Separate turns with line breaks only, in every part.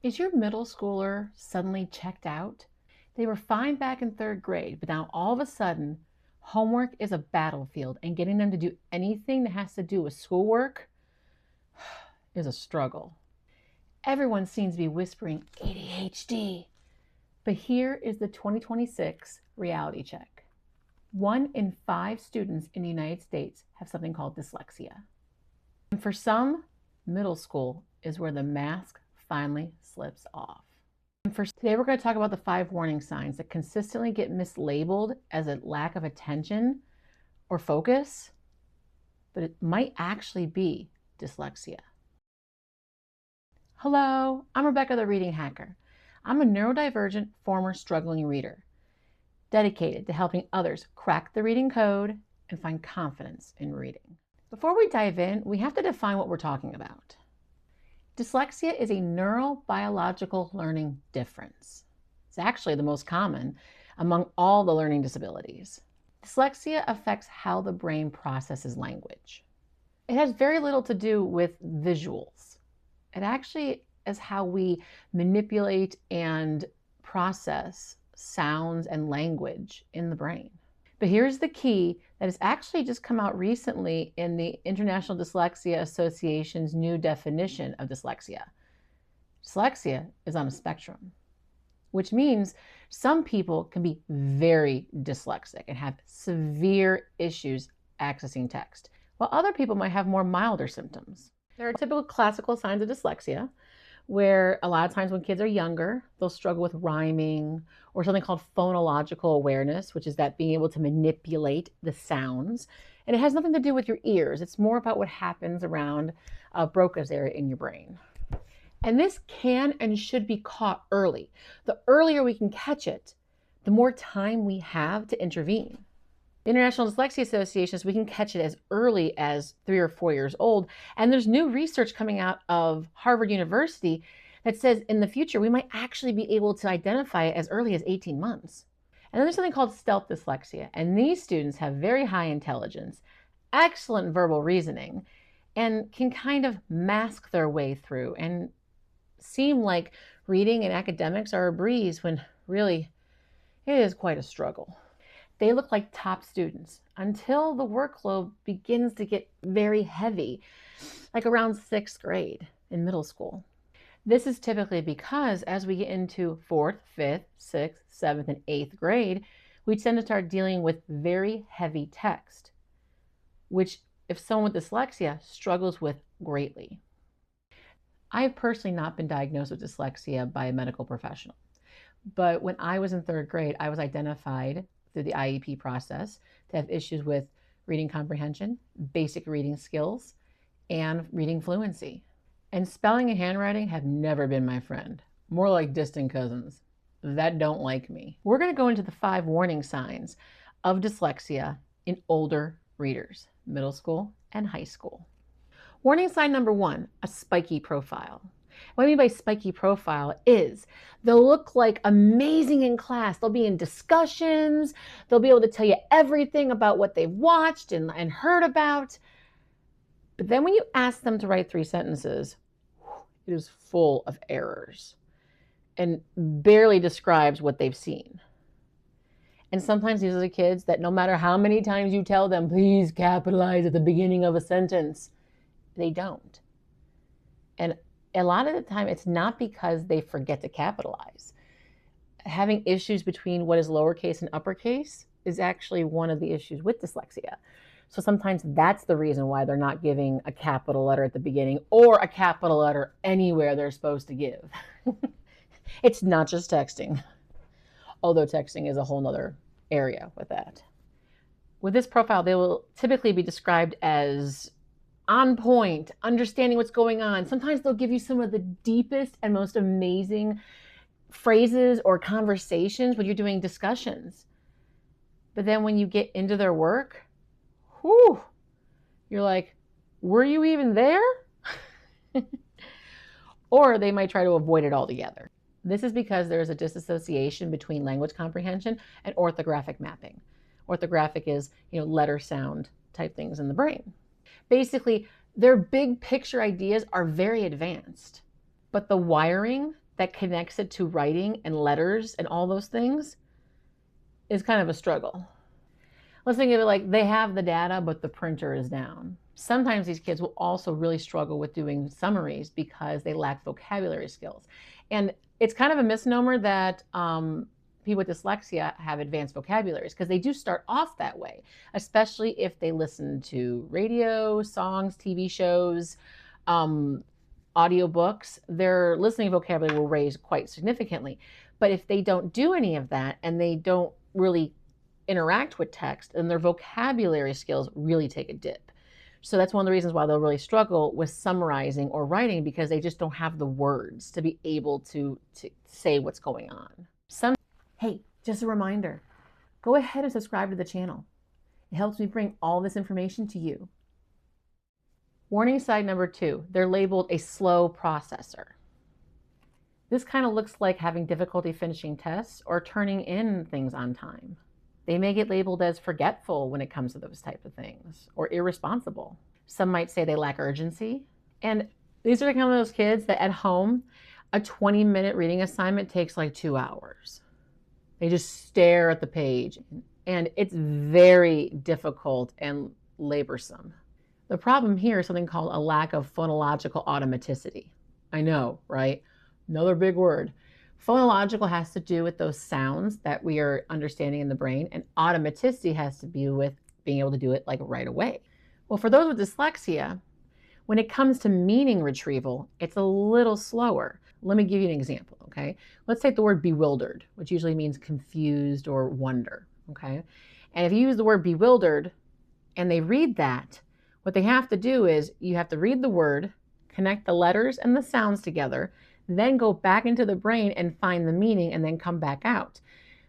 Is your middle schooler suddenly checked out? They were fine back in third grade, but now all of a sudden, homework is a battlefield, and getting them to do anything that has to do with schoolwork is a struggle. Everyone seems to be whispering ADHD, but here is the 2026 reality check. 1 in 5 students in the United States have something called dyslexia. And for some, middle school is where the mask finally slips off. And for today, we're going to talk about the 5 warning signs that consistently get mislabeled as a lack of attention or focus, but it might actually be dyslexia. Hello, I'm Rebecca the Reading Hacker. I'm a neurodivergent former struggling reader, dedicated to helping others crack the reading code and find confidence in reading. Before we dive in, we have to define what we're talking about. Dyslexia is a neurobiological learning difference. It's actually the most common among all the learning disabilities. Dyslexia affects how the brain processes language. It has very little to do with visuals. It actually is how we manipulate and process sounds and language in the brain. But here's the key that has actually just come out recently in the International Dyslexia Association's new definition of dyslexia. Dyslexia is on a spectrum, which means some people can be very dyslexic and have severe issues accessing text, while other people might have more milder symptoms. There are typical classical signs of dyslexia, where a lot of times when kids are younger, they'll struggle with rhyming or something called phonological awareness, which is that being able to manipulate the sounds. And it has nothing to do with your ears. It's more about what happens around Broca's area in your brain. And this can and should be caught early. The earlier we can catch it, the more time we have to intervene. The International Dyslexia Association says we can catch it as early as 3 or 4 years old. And there's new research coming out of Harvard University that says in the future, we might actually be able to identify it as early as 18 months. And then there's something called stealth dyslexia. And these students have very high intelligence, excellent verbal reasoning, and can kind of mask their way through and seem like reading and academics are a breeze when really it is quite a struggle. They look like top students until the workload begins to get very heavy, like around 6th grade in middle school. This is typically because as we get into 4th, 5th, 6th, 7th, and 8th grade, we tend to start dealing with very heavy text, which if someone with dyslexia struggles with greatly. I have personally not been diagnosed with dyslexia by a medical professional, but when I was in 3rd grade, I was identified through the IEP process to have issues with reading comprehension, basic reading skills, and reading fluency. And spelling and handwriting have never been my friend, more like distant cousins that don't like me. We're going to go into the 5 warning signs of dyslexia in older readers, middle school and high school. Warning sign number 1, a spiky profile. What I mean by spiky profile is they'll look like amazing in class. They'll be in discussions. They'll be able to tell you everything about what they've watched and heard about. But then when you ask them to write 3 sentences, it is full of errors and barely describes what they've seen. And sometimes these are the kids that no matter how many times you tell them, please capitalize at the beginning of a sentence, they don't. And a lot of the time, it's not because they forget to capitalize. Having issues between what is lowercase and uppercase is actually one of the issues with dyslexia. So sometimes that's the reason why they're not giving a capital letter at the beginning or a capital letter anywhere they're supposed to give. It's not just texting, although texting is a whole nother area with that. With this profile, they will typically be described as on point, understanding what's going on. Sometimes they'll give you some of the deepest and most amazing phrases or conversations when you're doing discussions. But then when you get into their work, whew, you're like, were you even there? Or they might try to avoid it altogether. This is because there is a disassociation between language comprehension and orthographic mapping. Orthographic is, letter sound type things in the brain. Basically, their big picture ideas are very advanced, but the wiring that connects it to writing and letters and all those things is kind of a struggle. Let's think of it like they have the data, but the printer is down. Sometimes these kids will also really struggle with doing summaries because they lack vocabulary skills. And it's kind of a misnomer that people with dyslexia have advanced vocabularies, because they do start off that way, especially if they listen to radio, songs, TV shows, audiobooks. Their listening vocabulary will raise quite significantly. But if they don't do any of that and they don't really interact with text, and their vocabulary skills really take a dip. So that's one of the reasons why they'll really struggle with summarizing or writing, because they just don't have the words to be able to say what's going on. Hey, just a reminder, go ahead and subscribe to the channel. It helps me bring all this information to you. Warning sign number 2, they're labeled a slow processor. This kind of looks like having difficulty finishing tests or turning in things on time. They may get labeled as forgetful when it comes to those type of things, or irresponsible. Some might say they lack urgency. And these are kind of those kids that at home, a 20-minute reading assignment takes like 2 hours. They just stare at the page, and it's very difficult and laborsome. The problem here is something called a lack of phonological automaticity. I know, right? Another big word. Phonological has to do with those sounds that we are understanding in the brain, and automaticity has to do with being able to do it like right away. Well, for those with dyslexia, when it comes to meaning retrieval, it's a little slower. Let me give you an example, okay? Let's take the word bewildered, which usually means confused or wonder, okay? And if you use the word bewildered and they read that, what they have to do is you have to read the word, connect the letters and the sounds together, then go back into the brain and find the meaning, and then come back out.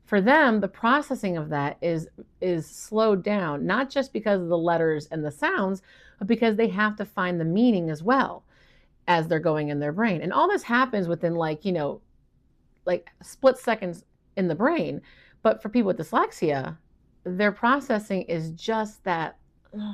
For them, the processing of that is slowed down, not just because of the letters and the sounds, but because they have to find the meaning as well as they're going in their brain. And all this happens within like split seconds in the brain. But for people with dyslexia, their processing is just that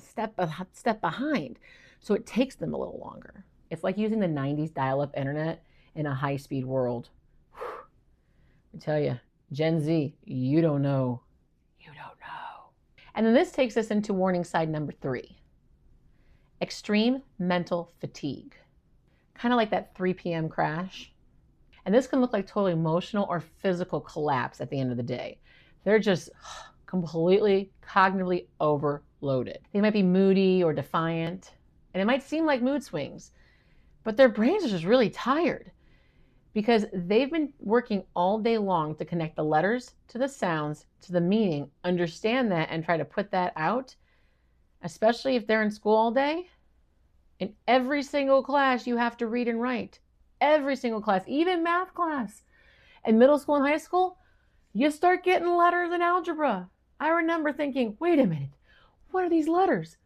step behind. So it takes them a little longer. It's like using the 90s dial-up internet in a high-speed world. I tell you, Gen Z, you don't know. You don't know. And then this takes us into warning sign number 3. Extreme mental fatigue. Kind of like that 3 p.m. crash. And this can look like total emotional or physical collapse at the end of the day. They're just completely cognitively overloaded. They might be moody or defiant, and it might seem like mood swings, but their brains are just really tired, because they've been working all day long to connect the letters to the sounds to the meaning, understand that, and try to put that out, especially if they're in school all day. In every single class, you have to read and write. Every single class, even math class. In middle school and high school, you start getting letters in algebra. I remember thinking, wait a minute, what are these letters?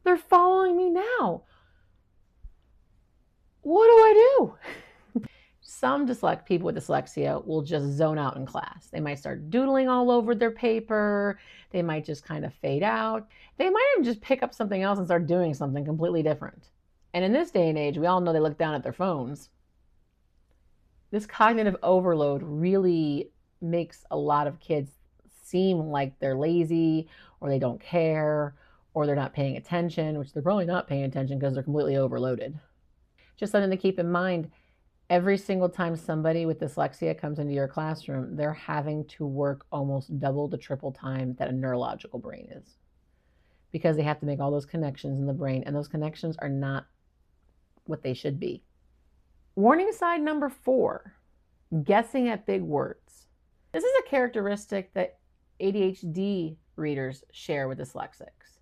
They're following me now. What do I do? Some people with dyslexia will just zone out in class. They might start doodling all over their paper. They might just kind of fade out. They might even just pick up something else and start doing something completely different. And in this day and age, we all know they look down at their phones. This cognitive overload really makes a lot of kids seem like they're lazy, or they don't care, or they're not paying attention, which they're probably not paying attention because they're completely overloaded. Just something to keep in mind. Every single time somebody with dyslexia comes into your classroom, they're having to work almost double to triple time that a neurological brain is, because they have to make all those connections in the brain, and those connections are not what they should be. Warning sign number 4, guessing at big words. This is a characteristic that ADHD readers share with dyslexics.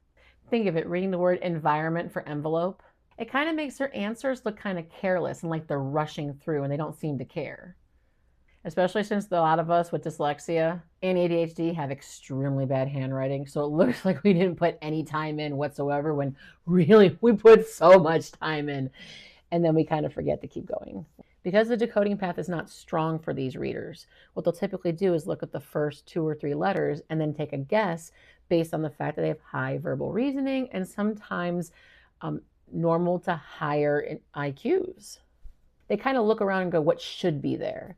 Think of it, reading the word environment for envelope. It kind of makes their answers look kind of careless and like they're rushing through and they don't seem to care. Especially since a lot of us with dyslexia and ADHD have extremely bad handwriting. So it looks like we didn't put any time in whatsoever, when really we put so much time in, and then we kind of forget to keep going. Because the decoding path is not strong for these readers, what they'll typically do is look at the first 2 or 3 letters and then take a guess based on the fact that they have high verbal reasoning and sometimes normal to higher IQs. they kind of look around and go, what should be there?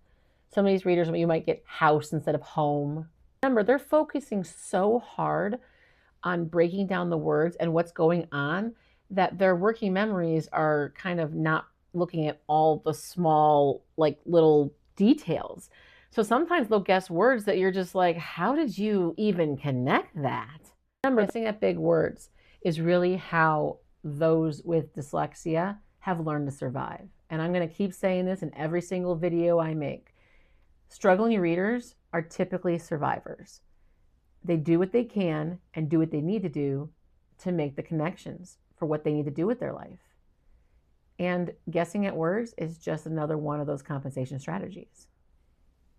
Some of these readers, you might get house instead of home. Remember, they're focusing so hard on breaking down the words and what's going on that their working memories are kind of not looking at all the small, like little details. So sometimes they'll guess words that you're just like, how did you even connect that? Remember, guessing at big words is really how those with dyslexia have learned to survive. And I'm going to keep saying this in every single video I make. Struggling readers are typically survivors. They do what they can and do what they need to do to make the connections for what they need to do with their life. And guessing at words is just another one of those compensation strategies.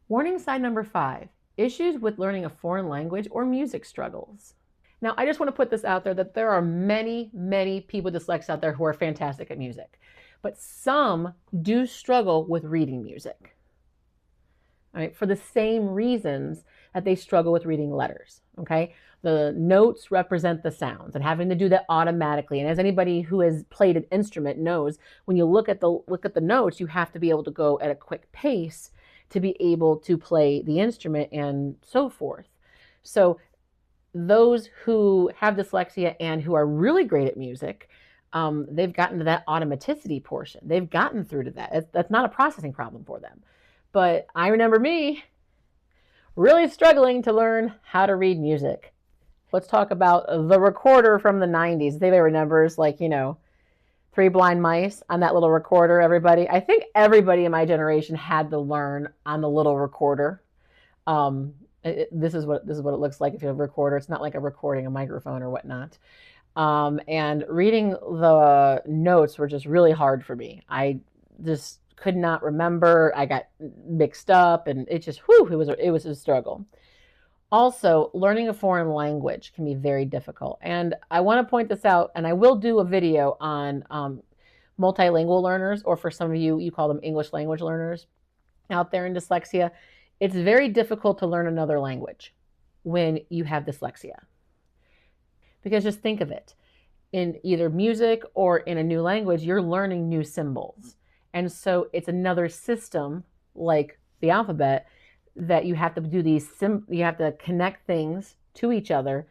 Warning sign number 5, issues with learning a foreign language or music struggles. Now, I just want to put this out there that there are many, many people with dyslexia out there who are fantastic at music, but some do struggle with reading music. All right, for the same reasons that they struggle with reading letters, okay? The notes represent the sounds and having to do that automatically. And as anybody who has played an instrument knows, when you look at the notes, you have to be able to go at a quick pace to be able to play the instrument and so forth. So those who have dyslexia and who are really great at music, they've gotten to that automaticity portion. They've gotten through to that. That's not a processing problem for them. But I remember me really struggling to learn how to read music. Let's talk about the recorder from the 90s. They remembers, like, you know, Three Blind Mice on that little recorder, everybody. I think everybody in my generation had to learn on the little recorder. This is what it looks like if you have a recorder. It's not like a recording, a microphone or whatnot. And reading the notes were just really hard for me. I just could not remember. I got mixed up, and it just, it was a struggle. Also, learning a foreign language can be very difficult. And I want to point this out, and I will do a video on multilingual learners, or for some of you, you call them English language learners out there in dyslexia. It's very difficult to learn another language when you have dyslexia. Because just think of it. In either music or in a new language, you're learning new symbols. And so it's another system, like the alphabet, that you have to do you have to connect things to each other,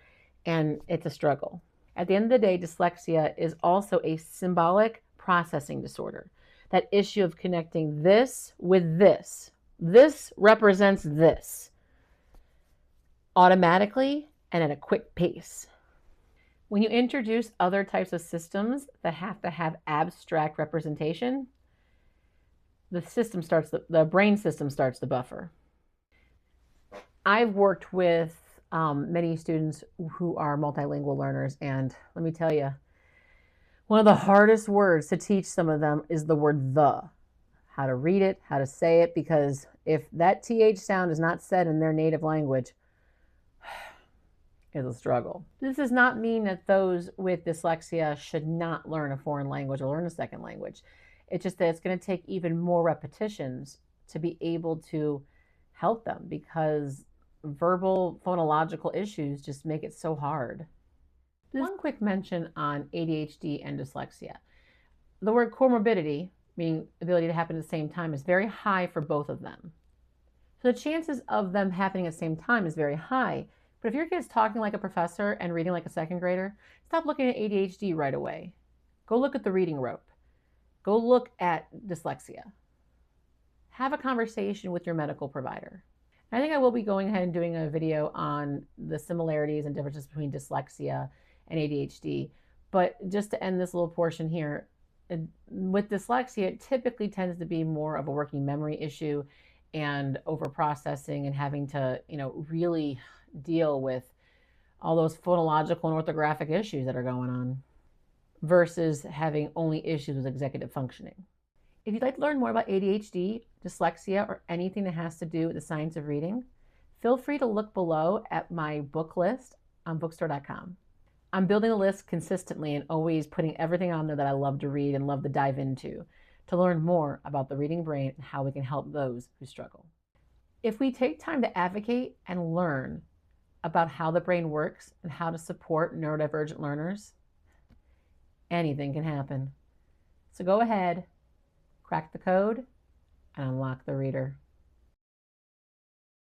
and it's a struggle. At the end of the day, dyslexia is also a symbolic processing disorder. That issue of connecting this with this. This represents this automatically and at a quick pace. When you introduce other types of systems that have to have abstract representation, the brain system starts to buffer. I've worked with many students who are multilingual learners, and let me tell you, one of the hardest words to teach some of them is the word "the." How to read it, how to say it, because if that TH sound is not said in their native language, it's a struggle. This does not mean that those with dyslexia should not learn a foreign language or learn a second language. It's just that it's going to take even more repetitions to be able to help them, because verbal phonological issues just make it so hard. One quick mention on ADHD and dyslexia. The word comorbidity, meaning ability to happen at the same time, is very high for both of them. So the chances of them happening at the same time is very high. But if your kid's talking like a professor and reading like a second grader, stop looking at ADHD right away. Go look at the reading rope. Go look at dyslexia. Have a conversation with your medical provider. I think I will be going ahead and doing a video on the similarities and differences between dyslexia and ADHD. But just to end this little portion here, with dyslexia, it typically tends to be more of a working memory issue and overprocessing and having to, really deal with all those phonological and orthographic issues that are going on, versus having only issues with executive functioning. If you'd like to learn more about ADHD, dyslexia, or anything that has to do with the science of reading, feel free to look below at my book list on bookstore.com. I'm building a list consistently and always putting everything on there that I love to read and love to dive into to learn more about the reading brain and how we can help those who struggle. If we take time to advocate and learn about how the brain works and how to support neurodivergent learners, anything can happen. So go ahead, crack the code, and unlock the reader.